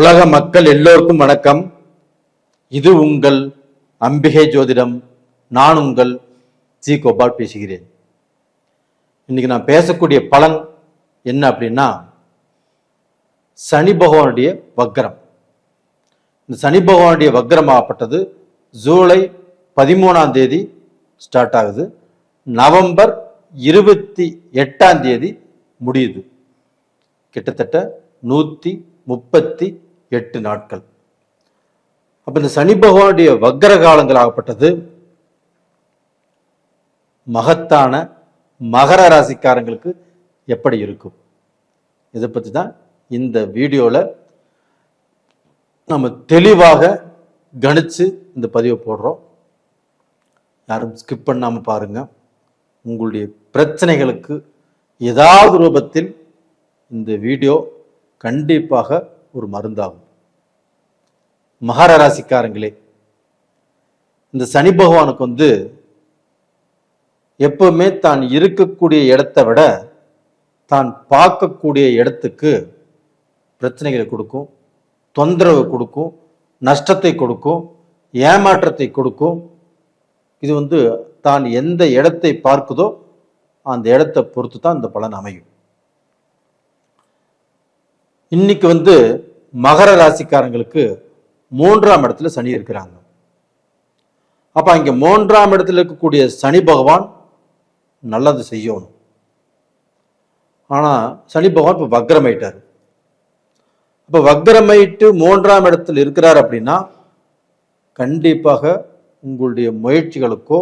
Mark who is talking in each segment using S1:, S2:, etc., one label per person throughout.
S1: உலக மக்கள் எல்லோருக்கும் வணக்கம். இது உங்கள் அம்பிகை ஜோதிடம். நான் உங்கள் ஜி கோபால் பேசுகிறேன். இன்னைக்கு நான் பேசக்கூடிய பலன் என்ன அப்படின்னா, சனி பகவானுடைய வக்ரம். இந்த சனி பகவானுடைய வக்ரம் ஆகப்பட்டது ஜூலை 13ஆம் தேதி ஸ்டார்ட் ஆகுது. நவம்பர் 28ஆம் தேதி முடியுது. கிட்டத்தட்ட 138 நாட்கள். அப்ப இந்த சனி பகவானுடைய வக்ர காலங்கள் ஆகப்பட்டது மகத்தான மகர ராசிக்காரங்களுக்கு எப்படி இருக்கும், இதை பத்தி தான் இந்த வீடியோல நம்ம தெளிவாக கணிச்சு இந்த பதிவை போடுறோம். யாரும் ஸ்கிப் பண்ணாம பாருங்க. உங்களுடைய பிரச்சனைகளுக்கு ஏதாவது ரூபத்தில் இந்த வீடியோ கண்டிப்பாக ஒரு மருந்தாகும். மகர ராசிக்காரங்களே, இந்த சனி பகவானுக்கு எப்பவுமே தான் இருக்கக்கூடிய இடத்தை விட தான் பார்க்கக்கூடிய இடத்துக்கு பிரச்சனைகளை கொடுக்கும், தொந்தரவு கொடுக்கும், நஷ்டத்தை கொடுக்கும், ஏமாற்றத்தை கொடுக்கும். இது தான் எந்த இடத்தை பார்க்குதோ அந்த இடத்தை பொறுத்து தான் இந்த பலன் அமையும். இன்னைக்கு மகர ராசிக்காரங்களுக்கு 3ஆம் இடத்துல சனி இருக்கிறாங்க. அப்ப இங்க 3ஆம் இடத்துல இருக்கக்கூடிய சனி பகவான் நல்லது செய்யணும். ஆனா சனி பகவான் இப்ப வக்ரமாயிட்டாரு. அப்ப வக்ரமாயிட்டு 3ஆம் இடத்துல இருக்கிறார் அப்படின்னா கண்டிப்பாக உங்களுடைய முயற்சிகளுக்கோ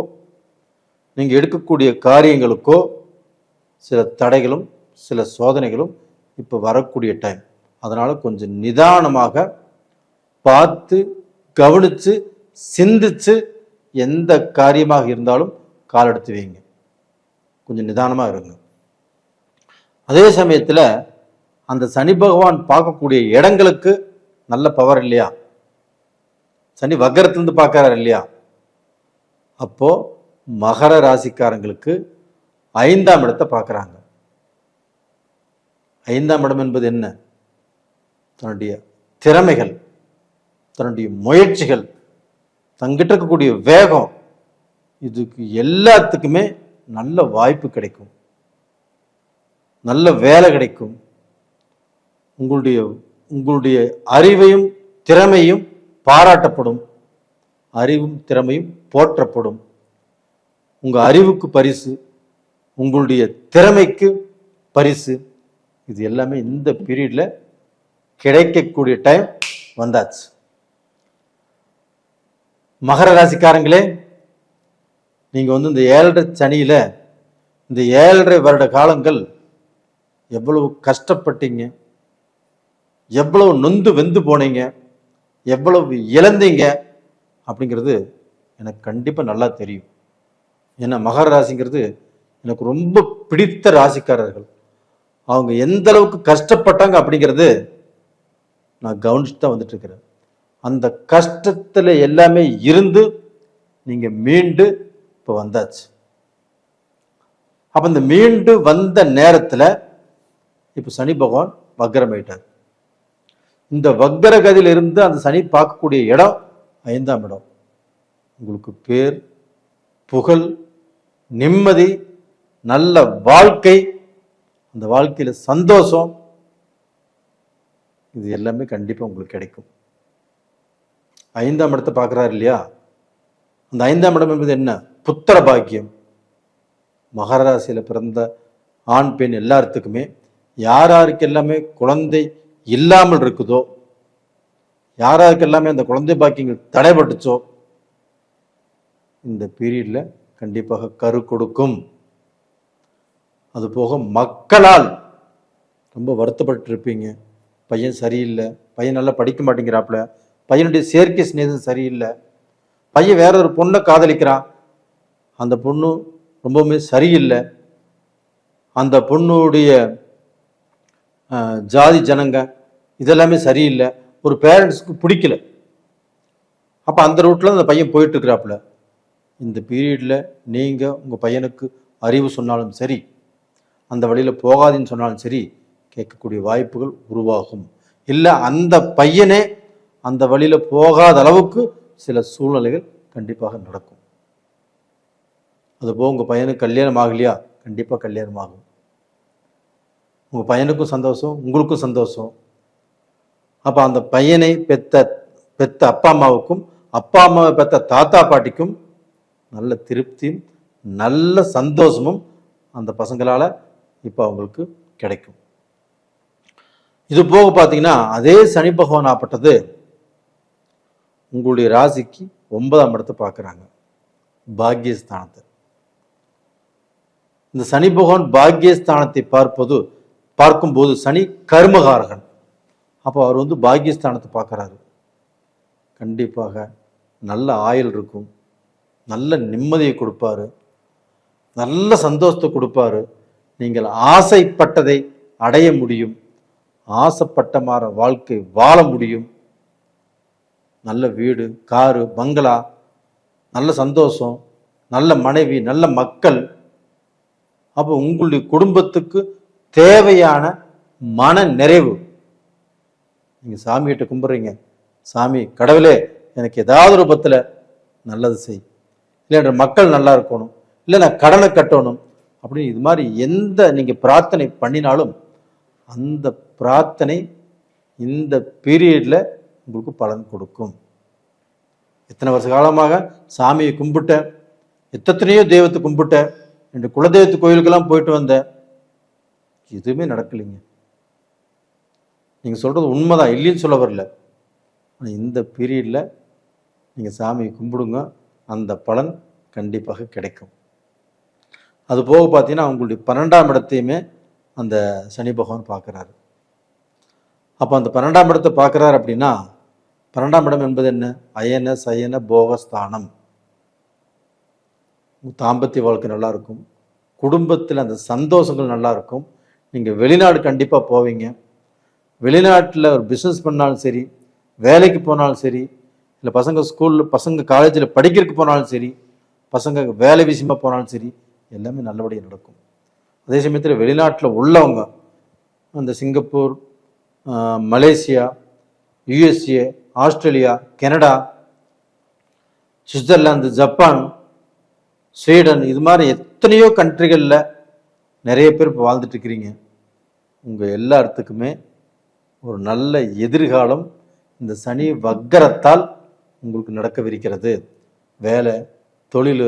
S1: நீங்க எடுக்கக்கூடிய காரியங்களுக்கோ சில தடைகளும் சில சோதனைகளும் இப்ப வரக்கூடிய டைம். அதனால கொஞ்சம் நிதானமாக பார்த்து கவனிச்சு சிந்திச்சு எந்த காரியமாக இருந்தாலும் கால் எடுத்து வைங்க. கொஞ்சம் நிதானமா இருங்க. அதே சமயத்துல அந்த சனி பகவான் பார்க்கக்கூடிய இடங்களுக்கு நல்ல பவர் இல்லையா? சனி வக்ரத்திலிருந்து பார்க்கறாரு இல்லையா? அப்போ மகர ராசிக்காரங்களுக்கு 5ஆம் இடத்தை பார்க்கறாங்க. 5ஆம் இடம் என்பது என்ன? தன்னுடைய திறமைகள், தன்னுடைய முயற்சிகள், தங்கிட்ட இருக்கக்கூடிய வேகம், இதுக்கு எல்லாத்துக்குமே நல்ல வாய்ப்பு கிடைக்கும், நல்ல வேலை கிடைக்கும். உங்களுடைய அறிவையும் திறமையும் பாராட்டப்படும், அறிவும் திறமையும் போற்றப்படும். உங்க அறிவுக்கு பரிசு, உங்களுடைய திறமைக்கு பரிசு, இது எல்லாமே இந்த பீரியட்ல கிடைக்கக்கூடிய டைம் வந்தாச்சு. மகர ராசிக்காரங்களே, நீங்க இந்த 7.5 சனியில இந்த 7.5 வருட காலங்கள் எவ்வளவு கஷ்டப்பட்டீங்க, எவ்வளவு நொந்து வெந்து போனீங்க, எவ்வளவு இழந்தீங்க அப்படிங்கிறது எனக்கு கண்டிப்பா நல்லா தெரியும். ஏன்னா மகர ராசிங்கிறது எனக்கு ரொம்ப பிடித்த ராசிக்காரர்கள். அவங்க எந்த அளவுக்கு கஷ்டப்பட்டாங்க அப்படிங்கிறது நான் கவனிச்சுட்டு தான் வந்துட்டு இருக்கிறேன். அந்த கஷ்டத்துல எல்லாமே இருந்து நீங்க மீண்டு இப்ப வந்தாச்சு. அப்ப இந்த மீண்டு வந்த நேரத்துல இப்ப சனி பகவான் வக்ரமாயிட்டார். இந்த வக்ர கதியில இருந்து அந்த சனி பார்க்கக்கூடிய இடம் 5ஆம் இடம். உங்களுக்கு பேர், புகழ், நிம்மதி, நல்ல வாழ்க்கை, அந்த வாழ்க்கையில சந்தோஷம், இது எல்லாமே கண்டிப்பா உங்களுக்கு கிடைக்கும். 5ஆம் இடத்தை பார்க்கிறாரு இல்லையா? அந்த 5ஆம் இடம் என்பது என்ன? புத்திர பாக்கியம். மகர ராசியில பிறந்த ஆண் பெண் எல்லாத்துக்குமே யாருக்கு எல்லாமே குழந்தை இல்லாமல் இருக்குதோ, யாருக்கு எல்லாமே அந்த குழந்தை பாக்கியங்கள் தடைபட்டுச்சோ, இந்த பீரியட்ல கண்டிப்பாக கரு கொடுக்கும். அது போக மக்களால் ரொம்ப வருத்தப்பட்டு இருப்பீங்க. பையன் சரியில்லை, பையன் நல்லா படிக்க மாட்டேங்கிறாப்புல, பையனுடைய செயற்கை சிநேகம் சரியில்லை, பையன் வேற ஒரு பொண்ணை காதலிக்கிறான், அந்த பொண்ணு ரொம்பவுமே சரியில்லை, அந்த பொண்ணுடைய ஜாதி ஜனங்க இதெல்லாமே சரியில்லை, ஒரு பேரண்ட்ஸுக்கு பிடிக்கல. அப்ப அந்த ரூட்ல அந்த பையன் போயிட்டு இருக்கிறாப்புல. இந்த பீரியட்ல நீங்க உங்க பையனுக்கு அறிவு சொன்னாலும் சரி, அந்த வழியில போகாதுன்னு சொன்னாலும் சரி, கேட்கக்கூடிய வாய்ப்புகள் உருவாகும். இல்லை அந்த பையனே அந்த வழியில் போகாத அளவுக்கு சில சூழ்நிலைகள் கண்டிப்பாக நடக்கும். அதுபோக உங்கள் பையனுக்கு கல்யாணம் ஆகலையா, கண்டிப்பாக கல்யாணம் ஆகும். உங்கள் பையனுக்கும் சந்தோஷம், உங்களுக்கும் சந்தோஷம். அப்போ அந்த பையனை பெத்த அப்பா அம்மாவுக்கும், அப்பா அம்மாவை பெற்ற தாத்தா பாட்டிக்கும் நல்ல திருப்தியும் நல்ல சந்தோஷமும் அந்த பசங்களால் இப்போ அவங்களுக்கு கிடைக்கும். இது போக பார்த்தீங்கன்னா அதே சனி பகவான் ஆப்பட்டது உங்களுடைய ராசிக்கு 9ஆம் இடத்தை பார்க்குறாங்க, பாக்கியஸ்தானத்தை. இந்த சனி பகவான் பாக்கியஸ்தானத்தை பார்க்கும்போது சனி கர்மகாரகன். அப்போ அவர் பாக்கியஸ்தானத்தை பார்க்குறாரு. கண்டிப்பாக நல்ல ஆயுள் இருக்கும், நல்ல நிம்மதியை கொடுப்பாரு, நல்ல சந்தோஷத்தை கொடுப்பாரு. நீங்கள் ஆசைப்பட்டதை அடைய முடியும், ஆசைப்பட்ட மாதிரி வாழ்க்கை வாழ முடியும். நல்ல வீடு, காரு, பங்களா, நல்ல சந்தோஷம், நல்ல மனைவி, நல்ல மக்கள். அப்போ உங்களுடைய குடும்பத்துக்கு தேவையான மன நிறைவு. நீங்கள் சாமிகிட்ட கும்பிட்றீங்க, சாமி கடவுளே எனக்கு ஏதாவது ரூபத்தில் நல்லது செய், இல்லை மக்கள் நல்லா இருக்கணும், இல்லை நான் கடனை கட்டணும் அப்படின்னு இது மாதிரி எந்த நீங்கள் பிரார்த்தனை பண்ணினாலும் அந்த பிரார்த்தனை இந்த பீரியடில் உங்களுக்கு பலன் கொடுக்கும். எத்தனை வருஷ காலமாக சாமியை கும்பிட்டேன், எத்தனையோ தெய்வத்தை கும்பிட்டேன், என் குலதெய்வத்து கோயிலுக்கெல்லாம் போயிட்டு வந்தேன், எதுவுமே நடக்கலைங்க. நீங்கள் சொல்கிறது உண்மைதான், இல்லைன்னு சொல்ல வரல. ஆனால் இந்த பீரியடில் நீங்கள் சாமியை கும்பிடுங்க, அந்த பலன் கண்டிப்பாக கிடைக்கும். அது போக பார்த்தீங்கன்னா உங்களுடைய 12ஆம் இடத்தையுமே அந்த சனி பகவான் பார்க்குறாரு. அப்போ அந்த 12ஆம் இடத்தை பார்க்குறாரு அப்படின்னா 12ஆம் இடம் என்பது என்ன? அயன சயன போகஸ்தானம். தாம்பத்திய வாழ்க்கை நல்லா இருக்கும், குடும்பத்தில் அந்த சந்தோஷங்கள் நல்லா இருக்கும். நீங்கள் வெளிநாடு கண்டிப்பாக போவீங்க. வெளிநாட்டில் ஒரு பிஸ்னஸ் பண்ணாலும் சரி, வேலைக்கு போனாலும் சரி, இல்லை பசங்க ஸ்கூலில் பசங்க காலேஜில் படிக்கிறதுக்கு போனாலும் சரி, பசங்க வேலை விஷயமா போனாலும் சரி, எல்லாமே நல்லபடியாக நடக்கும். அதே சமயத்தில் வெளிநாட்டில் உள்ளவங்க அந்த Singapore, Malaysia, USA, Australia, Canada, Switzerland, Japan, Sweden, இது மாதிரி எத்தனையோ கண்ட்ரிகளில் நிறைய பேர் இப்போ வாழ்ந்துட்டு இருக்கிறீங்க. உங்கள் எல்லாத்துக்குமே ஒரு நல்ல எதிர்காலம் இந்த சனி வக்கரத்தால் உங்களுக்கு நடக்கவிருக்கிறது. வேலை, தொழில்,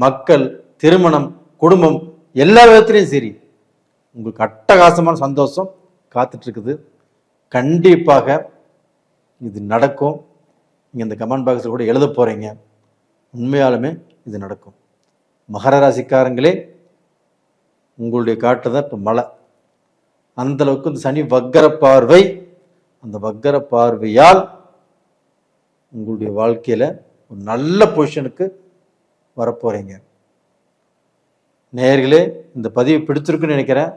S1: மக்கள், திருமணம், குடும்பம் எல்லா விதத்துலையும் சரி உங்களுக்கு அட்டகாசமான சந்தோஷம் காத்துட்ருக்குது. கண்டிப்பாக இது நடக்கும். நீங்கள் இந்த கமெண்ட் பாக்ஸில் கூட எழுத போகிறீங்க, உண்மையாலுமே இது நடக்கும். மகர ராசிக்காரங்களே, உங்களுடைய காட்டு தான் இப்போ மழை. அந்தளவுக்கு இந்த சனி வக்கர பார்வை, அந்த வக்கர பார்வையால் உங்களுடைய வாழ்க்கையில் ஒரு நல்ல பொசிஷனுக்கு வரப்போகிறீங்க. நேயர்களே, இந்த பதிவு பிடிச்சிருக்குன்னு நினைக்கிறேன்.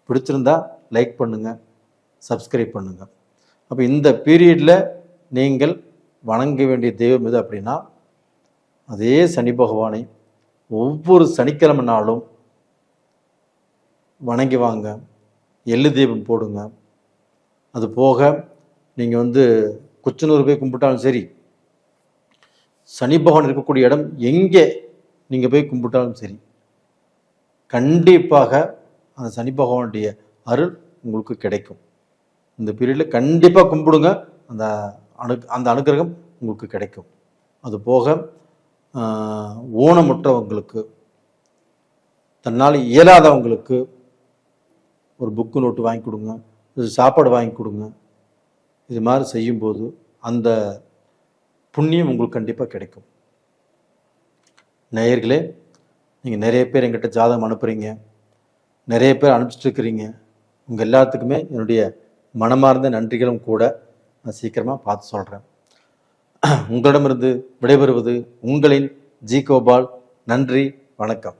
S1: பிடிச்சிருந்தா லைக் பண்ணுங்கள், சப்ஸ்கிரைப் பண்ணுங்கள். அப்போ இந்த பீரியடில் நீங்கள் வணங்க வேண்டிய தெய்வம் எது அப்படின்னா அதே சனி பகவானை ஒவ்வொரு சனிக்கிழமை நாளும் வணங்கி வாங்க, எள்ளு தீபம் போடுங்க. அது போக நீங்கள் குச்சனூர் போய் கும்பிட்டாலும் சரி, சனி பகவான் இருக்கக்கூடிய இடம் எங்கே நீங்கள் போய் கும்பிட்டாலும் சரி, கண்டிப்பாக அந்த சனி பகவானுடைய அருள் உங்களுக்கு கிடைக்கும். இந்த பீரியடில் கண்டிப்பாக கும்பிடுங்க, அந்த அனுக்கிரகம் உங்களுக்கு கிடைக்கும். அது போக ஊனமுற்றவங்களுக்கு, தன்னால் இயலாதவங்களுக்கு ஒரு புக்கு நோட்டு வாங்கி கொடுங்க, சாப்பாடு வாங்கி கொடுங்க. இது மாதிரி செய்யும்போது அந்த புண்ணியம் உங்களுக்கு கண்டிப்பாக கிடைக்கும். நேயர்களே, நீங்கள் நிறைய பேர் என்கிட்ட ஜாதகம் அனுப்புகிறீங்க, நிறைய பேர் அனுப்பிச்சிட்ருக்கிறீங்க. உங்கள் எல்லாத்துக்குமே என்னுடைய மனமார்ந்த நன்றிகளும் கூட. நான் சீக்கிரமாக பார்த்து சொல்கிறேன். உங்களிடமிருந்து விடைபெறுவது உங்களின் ஜி கோபால். நன்றி, வணக்கம்.